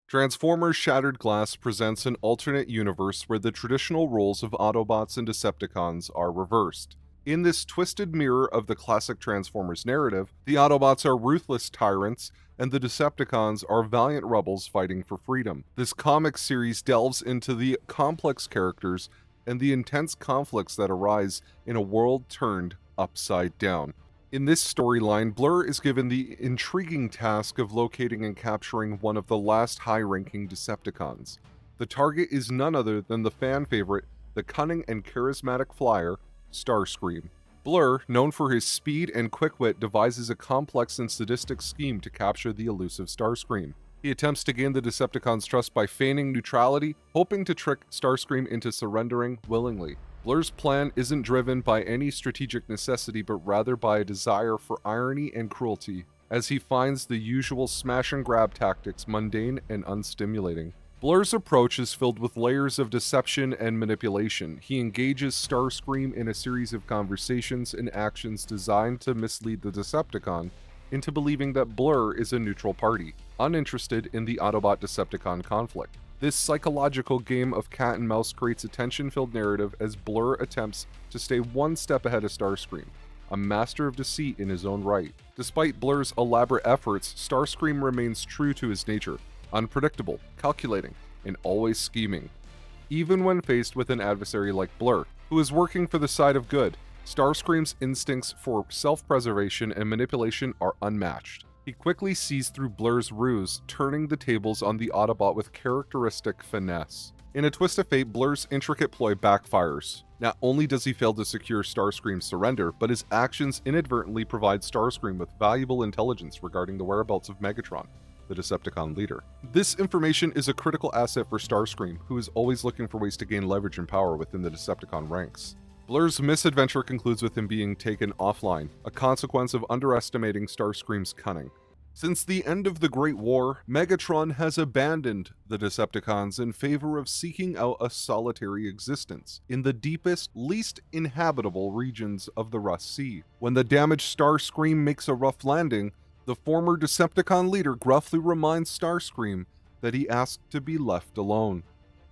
Transformers Shattered Glass presents an alternate universe where the traditional roles of Autobots and Decepticons are reversed. In this twisted mirror of the classic Transformers narrative, the Autobots are ruthless tyrants, and the Decepticons are valiant rebels fighting for freedom. This comic series delves into the complex characters and the intense conflicts that arise in a world turned upside down. In this storyline, Blur is given the intriguing task of locating and capturing one of the last high-ranking Decepticons. The target is none other than the fan favorite, the cunning and charismatic flyer, Starscream. Blur, known for his speed and quick wit, devises a complex and sadistic scheme to capture the elusive Starscream. He attempts to gain the Decepticons' trust by feigning neutrality, hoping to trick Starscream into surrendering willingly. Blur's plan isn't driven by any strategic necessity, but rather by a desire for irony and cruelty, as he finds the usual smash-and-grab tactics mundane and unstimulating. Blur's approach is filled with layers of deception and manipulation. He engages Starscream in a series of conversations and actions designed to mislead the Decepticon into believing that Blur is a neutral party, uninterested in the Autobot-Decepticon conflict. This psychological game of cat and mouse creates a tension-filled narrative as Blur attempts to stay one step ahead of Starscream, a master of deceit in his own right. Despite Blur's elaborate efforts, Starscream remains true to his nature, unpredictable, calculating, and always scheming. Even when faced with an adversary like Blur, who is working for the side of good, Starscream's instincts for self-preservation and manipulation are unmatched. He quickly sees through Blur's ruse, turning the tables on the Autobot with characteristic finesse. In a twist of fate, Blur's intricate ploy backfires. Not only does he fail to secure Starscream's surrender, but his actions inadvertently provide Starscream with valuable intelligence regarding the whereabouts of Megatron, the Decepticon leader. This information is a critical asset for Starscream, who is always looking for ways to gain leverage and power within the Decepticon ranks. Blur's misadventure concludes with him being taken offline, a consequence of underestimating Starscream's cunning. Since the end of the Great War, Megatron has abandoned the Decepticons in favor of seeking out a solitary existence in the deepest, least inhabitable regions of the Rust Sea. When the damaged Starscream makes a rough landing, the former Decepticon leader gruffly reminds Starscream that he asked to be left alone.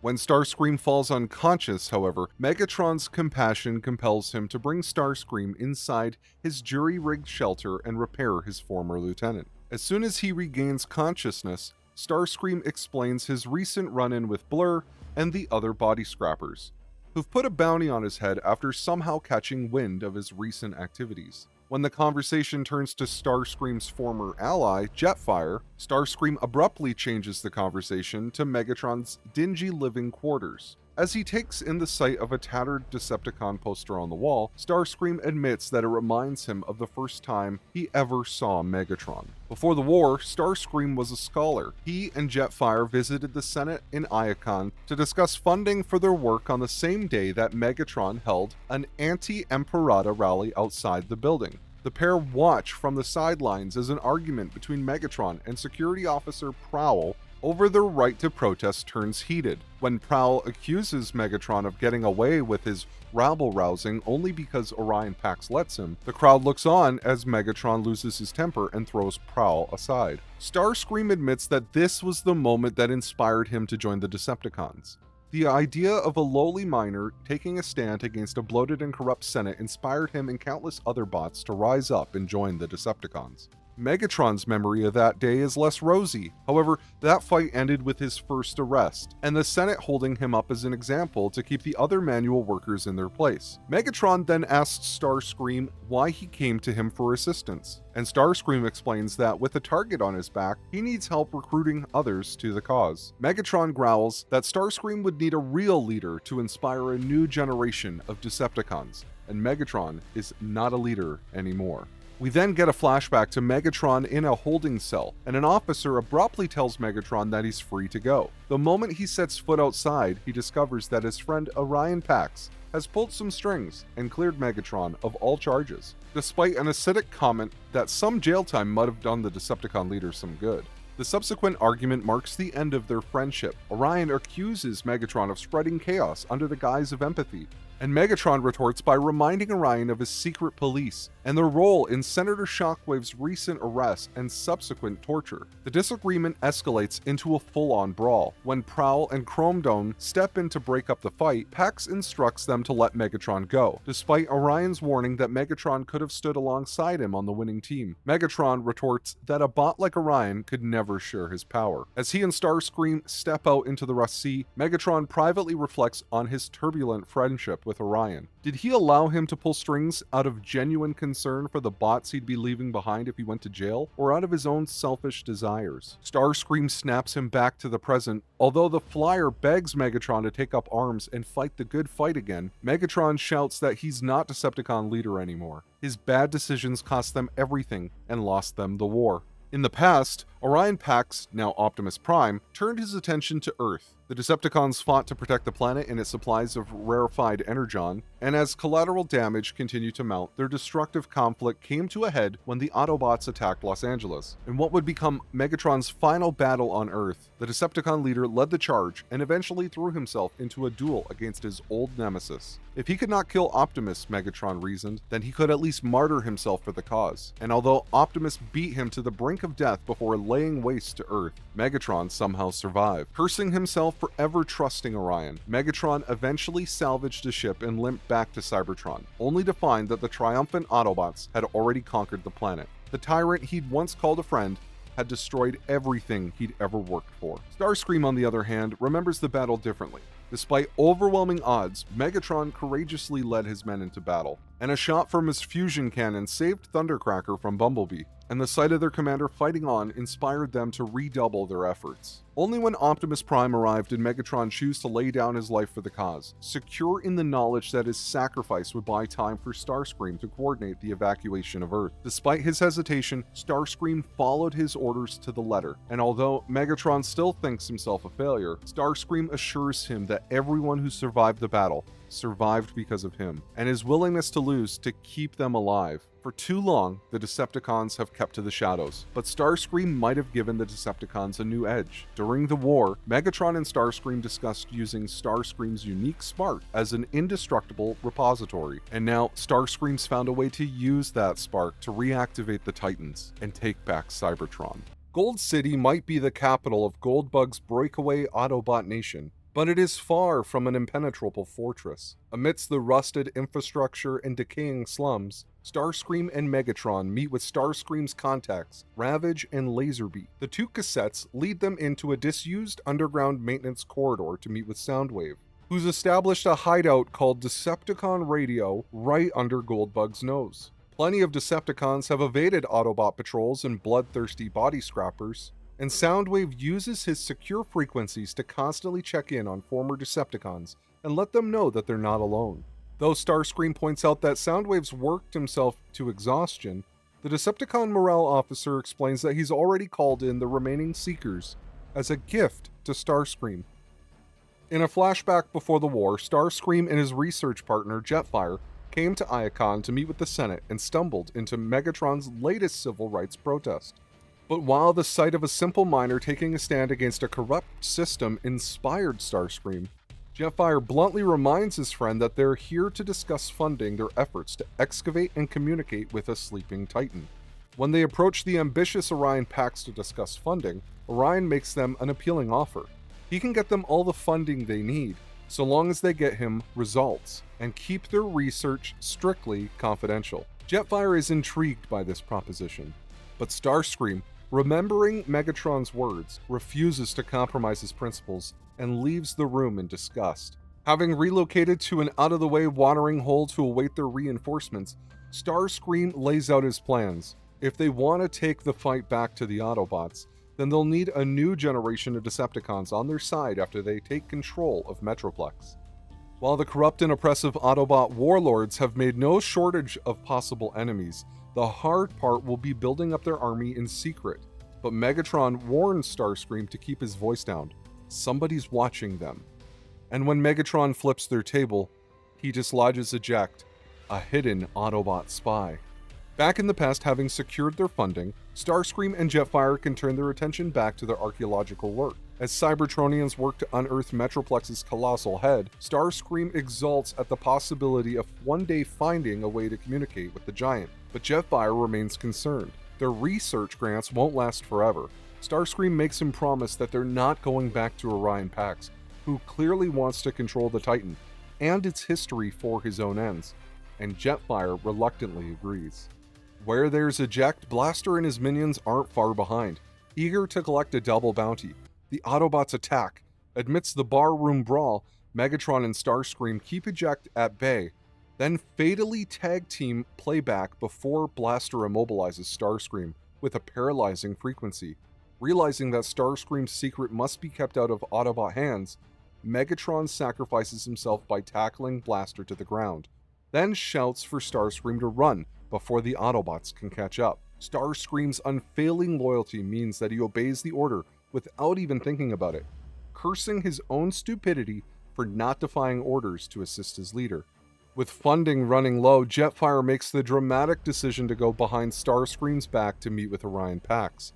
When Starscream falls unconscious, however, Megatron's compassion compels him to bring Starscream inside his jury-rigged shelter and repair his former lieutenant. As soon as he regains consciousness, Starscream explains his recent run-in with Blur and the other body scrappers, who've put a bounty on his head after somehow catching wind of his recent activities. When the conversation turns to Starscream's former ally, Jetfire, Starscream abruptly changes the conversation to Megatron's dingy living quarters. As he takes in the sight of a tattered Decepticon poster on the wall, Starscream admits that it reminds him of the first time he ever saw Megatron. Before the war, Starscream was a scholar. He and Jetfire visited the Senate in Iacon to discuss funding for their work on the same day that Megatron held an anti-Emperata rally outside the building. The pair watch from the sidelines as an argument between Megatron and security officer Prowl over their right to protest turns heated. When Prowl accuses Megatron of getting away with his rabble-rousing only because Orion Pax lets him, the crowd looks on as Megatron loses his temper and throws Prowl aside. Starscream admits that this was the moment that inspired him to join the Decepticons. The idea of a lowly miner taking a stand against a bloated and corrupt Senate inspired him and countless other bots to rise up and join the Decepticons. Megatron's memory of that day is less rosy. However, that fight ended with his first arrest, and the Senate holding him up as an example to keep the other manual workers in their place. Megatron then asks Starscream why he came to him for assistance, and Starscream explains that with a target on his back, he needs help recruiting others to the cause. Megatron growls that Starscream would need a real leader to inspire a new generation of Decepticons, and Megatron is not a leader anymore. We then get a flashback to Megatron in a holding cell, and an officer abruptly tells Megatron that he's free to go. The moment he sets foot outside, he discovers that his friend Orion Pax has pulled some strings and cleared Megatron of all charges, despite an acidic comment that some jail time might have done the Decepticon leader some good. The subsequent argument marks the end of their friendship. Orion accuses Megatron of spreading chaos under the guise of empathy, And Megatron retorts by reminding Orion of his secret police and their role in Senator Shockwave's recent arrest and subsequent torture. The disagreement escalates into a full-on brawl. When Prowl and Chrome Dome step in to break up the fight, Pax instructs them to let Megatron go, despite Orion's warning that Megatron could have stood alongside him on the winning team. Megatron retorts that a bot like Orion could never share his power. As he and Starscream step out into the Rust Sea, Megatron privately reflects on his turbulent friendship with Orion. Did he allow him to pull strings out of genuine concern for the bots he'd be leaving behind if he went to jail, or out of his own selfish desires? Starscream snaps him back to the present. Although the Flyer begs Megatron to take up arms and fight the good fight again, Megatron shouts that he's not Decepticon leader anymore. His bad decisions cost them everything and lost them the war. In the past, Orion Pax, now Optimus Prime, turned his attention to Earth. The Decepticons fought to protect the planet and its supplies of rarefied energon, and as collateral damage continued to mount, their destructive conflict came to a head when the Autobots attacked Los Angeles. In what would become Megatron's final battle on Earth, the Decepticon leader led the charge and eventually threw himself into a duel against his old nemesis. If he could not kill Optimus, Megatron reasoned, then he could at least martyr himself for the cause. And although Optimus beat him to the brink of death before laying waste to Earth, Megatron somehow survived. Cursing himself for ever trusting Orion, Megatron eventually salvaged the ship and limped back to Cybertron, only to find that the triumphant Autobots had already conquered the planet. The tyrant he'd once called a friend had destroyed everything he'd ever worked for. Starscream, on the other hand, remembers the battle differently. Despite overwhelming odds, Megatron courageously led his men into battle, and a shot from his fusion cannon saved Thundercracker from Bumblebee, and the sight of their commander fighting on inspired them to redouble their efforts. Only when Optimus Prime arrived did Megatron choose to lay down his life for the cause, secure in the knowledge that his sacrifice would buy time for Starscream to coordinate the evacuation of Earth. Despite his hesitation, Starscream followed his orders to the letter, and although Megatron still thinks himself a failure, Starscream assures him that everyone who survived the battle survived because of him, and his willingness to lose to keep them alive. For too long, the Decepticons have kept to the shadows, but Starscream might have given the Decepticons a new edge. During the war, Megatron and Starscream discussed using Starscream's unique spark as an indestructible repository, and now Starscream's found a way to use that spark to reactivate the Titans and take back Cybertron. Gold City might be the capital of Goldbug's breakaway Autobot nation, but it is far from an impenetrable fortress. Amidst the rusted infrastructure and decaying slums, Starscream and Megatron meet with Starscream's contacts, Ravage and Laserbeak. The two cassettes lead them into a disused underground maintenance corridor to meet with Soundwave, who's established a hideout called Decepticon Radio right under Goldbug's nose. Plenty of Decepticons have evaded Autobot patrols and bloodthirsty body scrappers, and Soundwave uses his secure frequencies to constantly check in on former Decepticons and let them know that they're not alone. Though Starscream points out that Soundwave's worked himself to exhaustion, the Decepticon morale officer explains that he's already called in the remaining Seekers as a gift to Starscream. In a flashback before the war, Starscream and his research partner Jetfire came to Iacon to meet with the Senate and stumbled into Megatron's latest civil rights protest. But while the sight of a simple miner taking a stand against a corrupt system inspired Starscream, Jetfire bluntly reminds his friend that they're here to discuss funding their efforts to excavate and communicate with a sleeping Titan. When they approach the ambitious Orion Pax to discuss funding, Orion makes them an appealing offer. He can get them all the funding they need, so long as they get him results, and keep their research strictly confidential. Jetfire is intrigued by this proposition, but Starscream, remembering Megatron's words, refuses to compromise his principles and leaves the room in disgust. Having relocated to an out-of-the-way watering hole to await their reinforcements, Starscream lays out his plans. If they want to take the fight back to the Autobots, then they'll need a new generation of Decepticons on their side after they take control of Metroplex. While the corrupt and oppressive Autobot warlords have made no shortage of possible enemies, the hard part will be building up their army in secret. But Megatron warns Starscream to keep his voice down. Somebody's watching them. And when Megatron flips their table, he dislodges Eject, a hidden Autobot spy. Back in the past, having secured their funding, Starscream and Jetfire can turn their attention back to their archaeological work. As Cybertronians work to unearth Metroplex's colossal head, Starscream exults at the possibility of one day finding a way to communicate with the giant. But Jetfire remains concerned. Their research grants won't last forever. Starscream makes him promise that they're not going back to Orion Pax, who clearly wants to control the Titan and its history for his own ends, and Jetfire reluctantly agrees. Where there's eject, Blaster and his minions aren't far behind. Eager to collect a double bounty, the Autobots attack. Amidst the barroom brawl, Megatron and Starscream keep eject at bay, then fatally tag team playback before Blaster immobilizes Starscream with a paralyzing frequency. Realizing that Starscream's secret must be kept out of Autobot hands, Megatron sacrifices himself by tackling Blaster to the ground, then shouts for Starscream to run before the Autobots can catch up. Starscream's unfailing loyalty means that he obeys the order without even thinking about it, cursing his own stupidity for not defying orders to assist his leader. With funding running low, Jetfire makes the dramatic decision to go behind Starscream's back to meet with Orion Pax.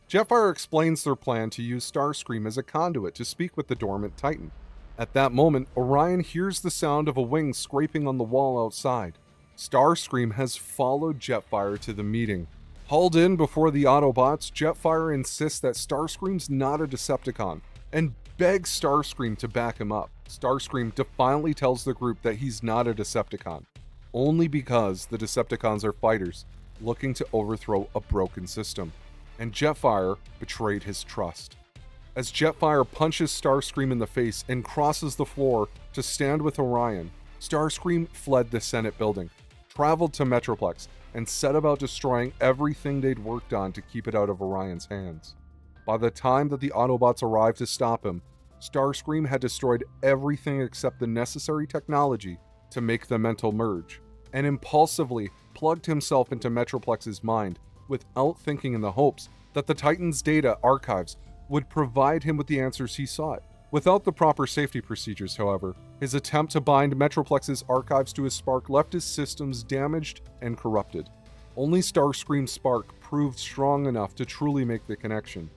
Jetfire explains their plan to use Starscream as a conduit to speak with the dormant Titan. At that moment, Orion hears the sound of a wing scraping on the wall outside. Starscream has followed Jetfire to the meeting. Hauled in before the Autobots, Jetfire insists that Starscream's not a Decepticon, and begs Starscream to back him up. Starscream defiantly tells the group that he's not a Decepticon, only because the Decepticons are fighters, looking to overthrow a broken system, and Jetfire betrayed his trust. As Jetfire punches Starscream in the face and crosses the floor to stand with Orion, Starscream fled the Senate building, traveled to Metroplex, and set about destroying everything they'd worked on to keep it out of Orion's hands. By the time that the Autobots arrived to stop him, Starscream had destroyed everything except the necessary technology to make the mental merge, and impulsively plugged himself into Metroplex's mind without thinking, in the hopes that the Titan's data archives would provide him with the answers he sought. Without the proper safety procedures, however, his attempt to bind Metroplex's archives to his spark left his systems damaged and corrupted. Only Starscream's spark proved strong enough to truly make the connection.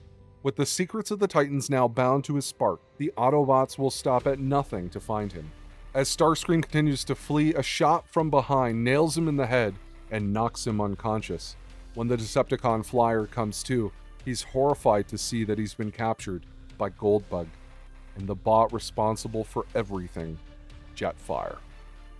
With the secrets of the Titans now bound to his spark, the Autobots will stop at nothing to find him. As Starscream continues to flee, a shot from behind nails him in the head and knocks him unconscious. When the Decepticon flyer comes to, he's horrified to see that he's been captured by Goldbug, and the bot responsible for everything, Jetfire.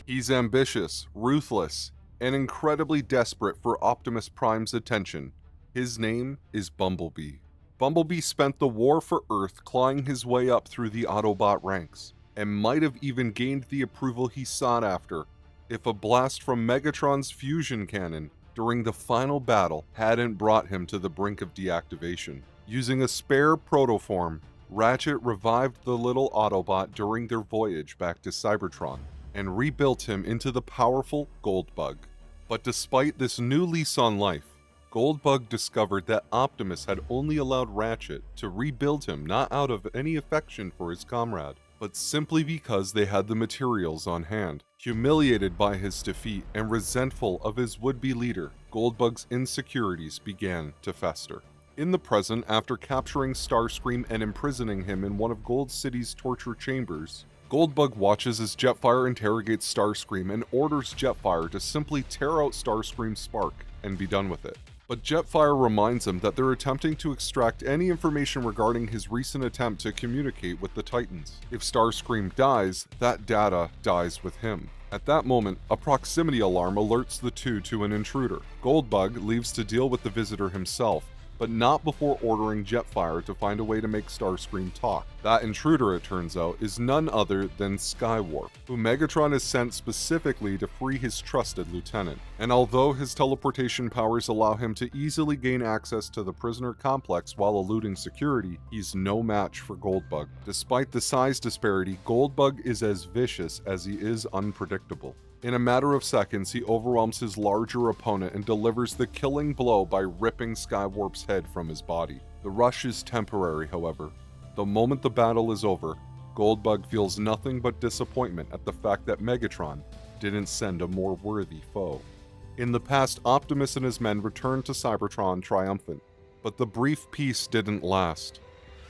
He's ambitious, ruthless, and incredibly desperate for Optimus Prime's attention. His name is Bumblebee. Bumblebee spent the war for Earth clawing his way up through the Autobot ranks, and might have even gained the approval he sought after if a blast from Megatron's fusion cannon during the final battle hadn't brought him to the brink of deactivation. Using a spare protoform, Ratchet revived the little Autobot during their voyage back to Cybertron, and rebuilt him into the powerful Goldbug. But despite this new lease on life, Goldbug discovered that Optimus had only allowed Ratchet to rebuild him not out of any affection for his comrade, but simply because they had the materials on hand. Humiliated by his defeat and resentful of his would-be leader, Goldbug's insecurities began to fester. In the present, after capturing Starscream and imprisoning him in one of Gold City's torture chambers, Goldbug watches as Jetfire interrogates Starscream and orders Jetfire to simply tear out Starscream's spark and be done with it. But Jetfire reminds him that they're attempting to extract any information regarding his recent attempt to communicate with the Titans. If Starscream dies, that data dies with him. At that moment, a proximity alarm alerts the two to an intruder. Goldbug leaves to deal with the visitor himself, but not before ordering Jetfire to find a way to make Starscream talk. That intruder, it turns out, is none other than Skywarp, who Megatron has sent specifically to free his trusted lieutenant. And although his teleportation powers allow him to easily gain access to the prisoner complex while eluding security, he's no match for Goldbug. Despite the size disparity, Goldbug is as vicious as he is unpredictable. In a matter of seconds, he overwhelms his larger opponent and delivers the killing blow by ripping Skywarp's head from his body. The rush is temporary, however. The moment the battle is over, Goldbug feels nothing but disappointment at the fact that Megatron didn't send a more worthy foe. In the past, Optimus and his men returned to Cybertron triumphant, but the brief peace didn't last.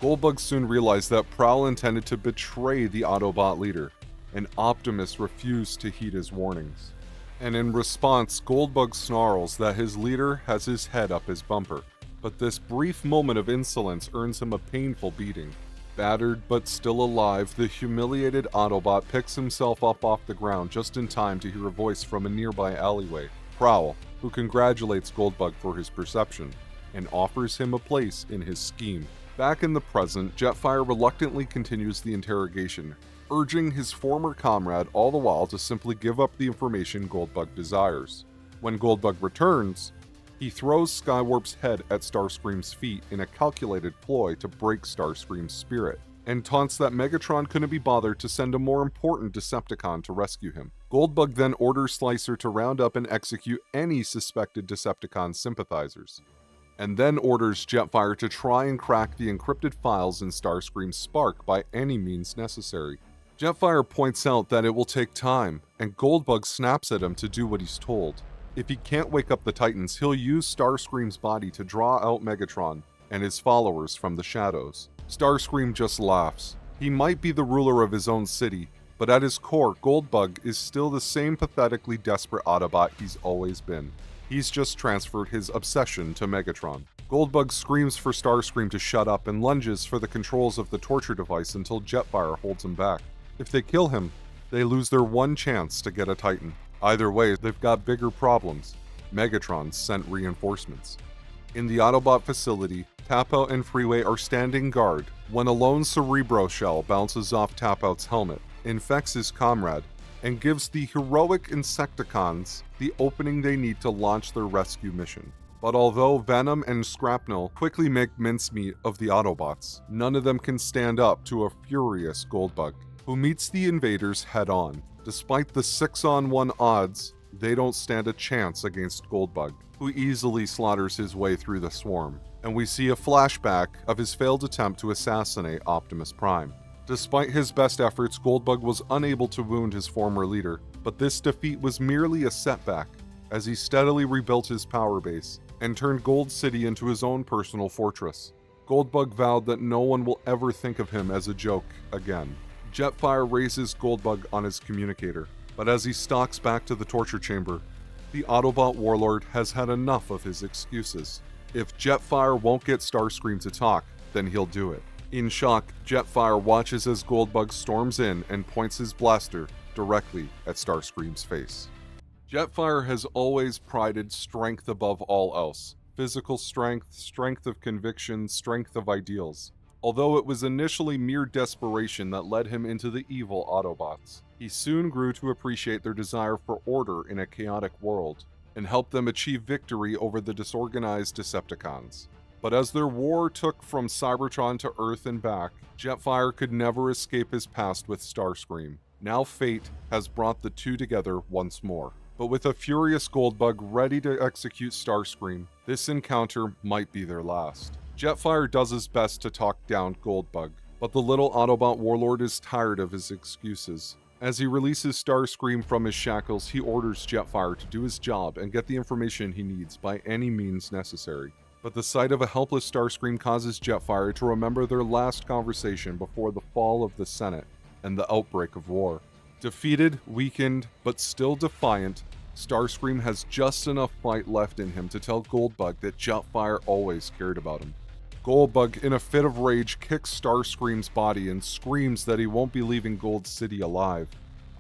Goldbug soon realized that Prowl intended to betray the Autobot leader, and Optimus refused to heed his warnings. And in response, Goldbug snarls that his leader has his head up his bumper. But this brief moment of insolence earns him a painful beating. Battered but still alive, the humiliated Autobot picks himself up off the ground just in time to hear a voice from a nearby alleyway, Prowl, who congratulates Goldbug for his perception and offers him a place in his scheme. Back in the present, Jetfire reluctantly continues the interrogation, urging his former comrade all the while to simply give up the information Goldbug desires. When Goldbug returns, he throws Skywarp's head at Starscream's feet in a calculated ploy to break Starscream's spirit, and taunts that Megatron couldn't be bothered to send a more important Decepticon to rescue him. Goldbug then orders Slicer to round up and execute any suspected Decepticon sympathizers, and then orders Jetfire to try and crack the encrypted files in Starscream's Spark by any means necessary. Jetfire points out that it will take time, and Goldbug snaps at him to do what he's told. If he can't wake up the Titans, he'll use Starscream's body to draw out Megatron and his followers from the shadows. Starscream just laughs. He might be the ruler of his own city, but at his core, Goldbug is still the same pathetically desperate Autobot he's always been. He's just transferred his obsession to Megatron. Goldbug screams for Starscream to shut up and lunges for the controls of the torture device until Jetfire holds him back. If they kill him, they lose their one chance to get a Titan. Either way, they've got bigger problems. Megatron sent reinforcements. In the Autobot facility, Tapout and Freeway are standing guard when a lone Cerebro shell bounces off Tapout's helmet, infects his comrade, and gives the heroic Insecticons the opening they need to launch their rescue mission. But although Venom and Scrapnel quickly make mincemeat of the Autobots, none of them can stand up to a furious Goldbug, who meets the invaders head-on. Despite the 6-on-1 odds, they don't stand a chance against Goldbug, who easily slaughters his way through the swarm, and we see a flashback of his failed attempt to assassinate Optimus Prime. Despite his best efforts, Goldbug was unable to wound his former leader, but this defeat was merely a setback, as he steadily rebuilt his power base and turned Gold City into his own personal fortress. Goldbug vowed that no one will ever think of him as a joke again. Jetfire raises Goldbug on his communicator, but as he stalks back to the torture chamber, the Autobot warlord has had enough of his excuses. If Jetfire won't get Starscream to talk, then he'll do it. In shock, Jetfire watches as Goldbug storms in and points his blaster directly at Starscream's face. Jetfire has always prided strength above all else. Physical strength, strength of conviction, strength of ideals. Although it was initially mere desperation that led him into the evil Autobots, he soon grew to appreciate their desire for order in a chaotic world, and helped them achieve victory over the disorganized Decepticons. But as their war took from Cybertron to Earth and back, Jetfire could never escape his past with Starscream. Now fate has brought the two together once more. But with a furious Goldbug ready to execute Starscream, this encounter might be their last. Jetfire does his best to talk down Goldbug, but the little Autobot warlord is tired of his excuses. As he releases Starscream from his shackles, he orders Jetfire to do his job and get the information he needs by any means necessary. But the sight of a helpless Starscream causes Jetfire to remember their last conversation before the fall of the Senate and the outbreak of war. Defeated, weakened, but still defiant, Starscream has just enough fight left in him to tell Goldbug that Jetfire always cared about him. Goldbug, in a fit of rage, kicks Starscream's body and screams that he won't be leaving Gold City alive.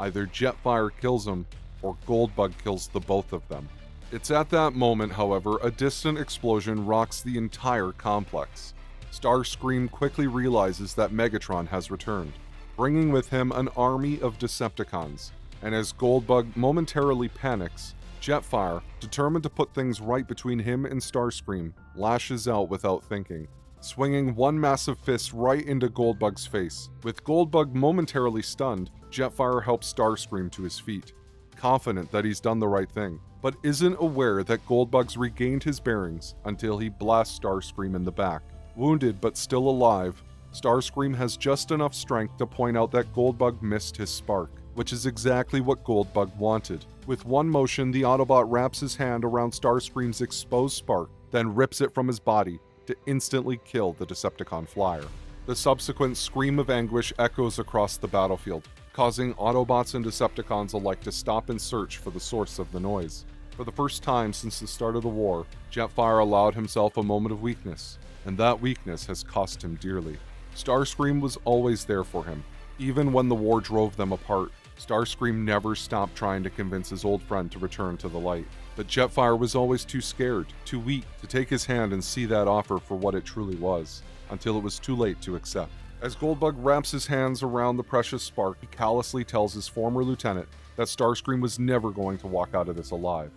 Either Jetfire kills him, or Goldbug kills the both of them. It's at that moment, however, a distant explosion rocks the entire complex. Starscream quickly realizes that Megatron has returned, bringing with him an army of Decepticons, and as Goldbug momentarily panics, Jetfire, determined to put things right between him and Starscream, lashes out without thinking, swinging one massive fist right into Goldbug's face. With Goldbug momentarily stunned, Jetfire helps Starscream to his feet, confident that he's done the right thing, but isn't aware that Goldbug's regained his bearings until he blasts Starscream in the back. Wounded but still alive, Starscream has just enough strength to point out that Goldbug missed his spark, which is exactly what Goldbug wanted. With one motion, the Autobot wraps his hand around Starscream's exposed spark, then rips it from his body to instantly kill the Decepticon flyer. The subsequent scream of anguish echoes across the battlefield, causing Autobots and Decepticons alike to stop and search for the source of the noise. For the first time since the start of the war, Jetfire allowed himself a moment of weakness, and that weakness has cost him dearly. Starscream was always there for him. Even when the war drove them apart, Starscream never stopped trying to convince his old friend to return to the light. But Jetfire was always too scared, too weak, to take his hand and see that offer for what it truly was, until it was too late to accept. As Goldbug wraps his hands around the precious spark, he callously tells his former lieutenant that Starscream was never going to walk out of this alive.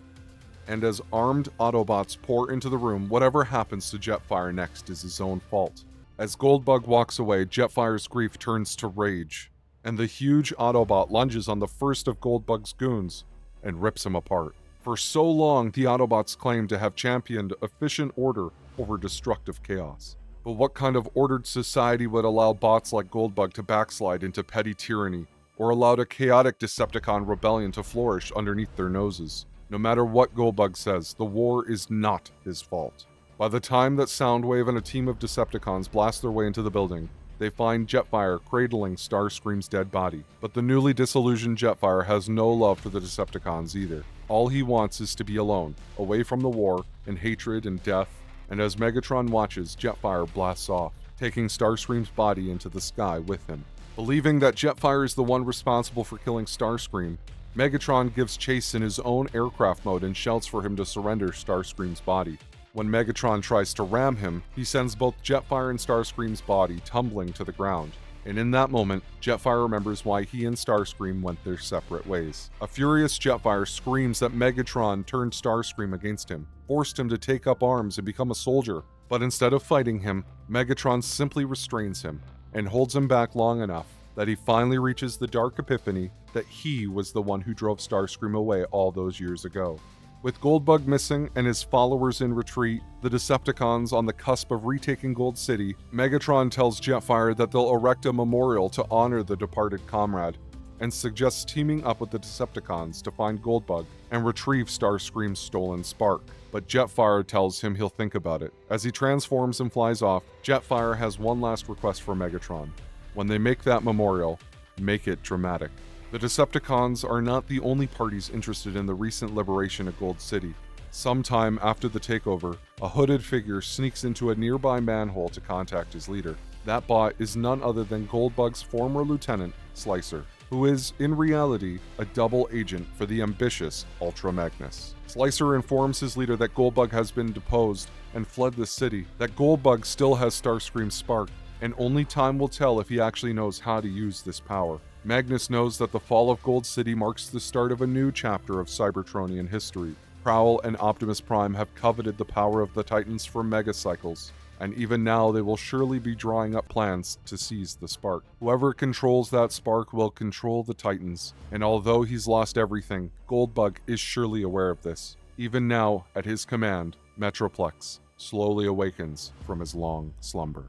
And as armed Autobots pour into the room, whatever happens to Jetfire next is his own fault. As Goldbug walks away, Jetfire's grief turns to rage, and the huge Autobot lunges on the first of Goldbug's goons and rips him apart. For so long, the Autobots claimed to have championed efficient order over destructive chaos. But what kind of ordered society would allow bots like Goldbug to backslide into petty tyranny, or allowed a chaotic Decepticon rebellion to flourish underneath their noses? No matter what Goldbug says, the war is not his fault. By the time that Soundwave and a team of Decepticons blast their way into the building, they find Jetfire cradling Starscream's dead body. But the newly disillusioned Jetfire has no love for the Decepticons either. All he wants is to be alone, away from the war and hatred and death. And as Megatron watches, Jetfire blasts off, taking Starscream's body into the sky with him. Believing that Jetfire is the one responsible for killing Starscream, Megatron gives chase in his own aircraft mode and shouts for him to surrender Starscream's body. When Megatron tries to ram him, he sends both Jetfire and Starscream's body tumbling to the ground. And in that moment, Jetfire remembers why he and Starscream went their separate ways. A furious Jetfire screams that Megatron turned Starscream against him, forced him to take up arms and become a soldier. But instead of fighting him, Megatron simply restrains him and holds him back long enough that he finally reaches the dark epiphany that he was the one who drove Starscream away all those years ago. With Goldbug missing and his followers in retreat, the Decepticons on the cusp of retaking Gold City, Megatron tells Jetfire that they'll erect a memorial to honor the departed comrade, and suggests teaming up with the Decepticons to find Goldbug and retrieve Starscream's stolen spark. But Jetfire tells him he'll think about it. As he transforms and flies off, Jetfire has one last request for Megatron. When they make that memorial, make it dramatic. The Decepticons are not the only parties interested in the recent liberation of Gold City. Sometime after the takeover, a hooded figure sneaks into a nearby manhole to contact his leader. That bot is none other than Goldbug's former lieutenant, Slicer, who is, in reality, a double agent for the ambitious Ultra Magnus. Slicer informs his leader that Goldbug has been deposed and fled the city, that Goldbug still has Starscream's spark, and only time will tell if he actually knows how to use this power. Magnus knows that the fall of Gold City marks the start of a new chapter of Cybertronian history. Prowl and Optimus Prime have coveted the power of the Titans for megacycles, and even now they will surely be drawing up plans to seize the spark. Whoever controls that spark will control the Titans, and although he's lost everything, Goldbug is surely aware of this. Even now, at his command, Metroplex slowly awakens from his long slumber.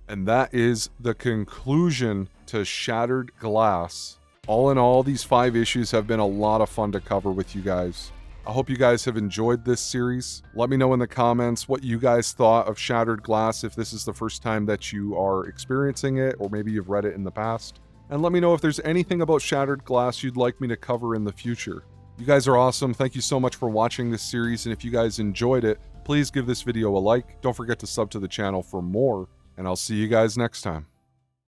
And that is the conclusion to Shattered Glass. All in all, these 5 issues have been a lot of fun to cover with you guys. I hope you guys have enjoyed this series. Let me know in the comments what you guys thought of Shattered Glass, if this is the first time that you are experiencing it, or maybe you've read it in the past. And let me know if there's anything about Shattered Glass you'd like me to cover in the future. You guys are awesome. Thank you so much for watching this series, and if you guys enjoyed it, please give this video a like. Don't forget to sub to the channel for more, and I'll see you guys next time.